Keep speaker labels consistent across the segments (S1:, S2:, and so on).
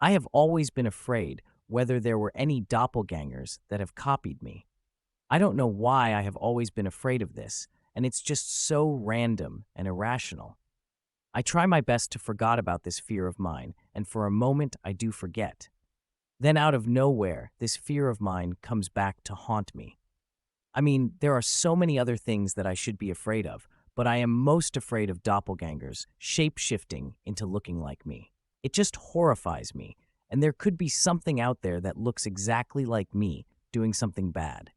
S1: I have always been afraid whether there were any doppelgangers that have copied me. I don't know why I have always been afraid of this, and it's just so random and irrational. I try my best to forget about this fear of mine, and for a moment I do forget. Then out of nowhere, this fear of mine comes back to haunt me. I mean, there are so many other things that I should be afraid of, but I am most afraid of doppelgangers shape-shifting into looking like me. It just horrifies me, and there could be something out there that looks exactly like me doing something bad.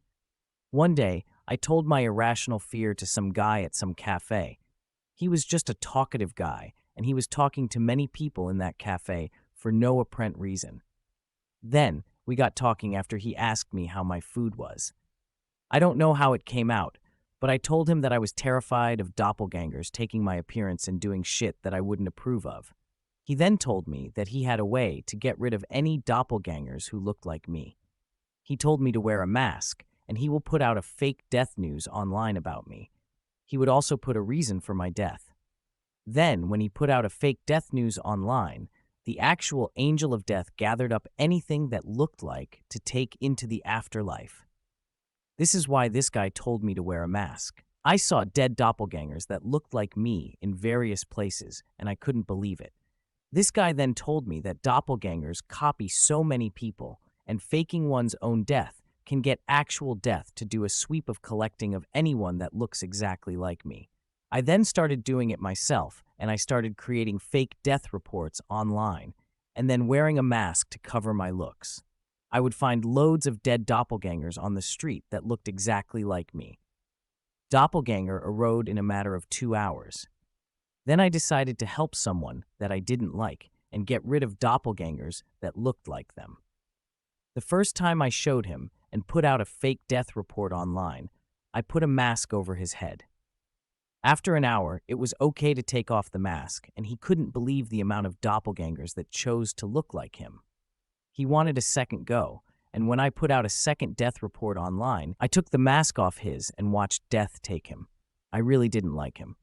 S1: One day, I told my irrational fear to some guy at some cafe. He was just a talkative guy, and he was talking to many people in that cafe for no apparent reason. Then, we got talking after he asked me how my food was. I don't know how it came out, but I told him that I was terrified of doppelgangers taking my appearance and doing shit that I wouldn't approve of. He then told me that he had a way to get rid of any doppelgangers who looked like me. He told me to wear a mask, and he will put out a fake death news online about me. He would also put a reason for my death. Then, when he put out a fake death news online, the actual angel of death gathered up anything that looked like to take into the afterlife. This is why this guy told me to wear a mask. I saw dead doppelgangers that looked like me in various places, and I couldn't believe it. This guy then told me that doppelgangers copy so many people, and faking one's own death can get actual death to do a sweep of collecting of anyone that looks exactly like me. I then started doing it myself, and I started creating fake death reports online, and then wearing a mask to cover my looks. I would find loads of dead doppelgangers on the street that looked exactly like me. Doppelganger arose in a matter of 2 hours. Then I decided to help someone that I didn't like and get rid of doppelgangers that looked like them. The first time I showed him and put out a fake death report online, I put a mask over his head. After an hour, it was okay to take off the mask, and he couldn't believe the amount of doppelgangers that chose to look like him. He wanted a second go, and when I put out a second death report online, I took the mask off his and watched death take him. I really didn't like him.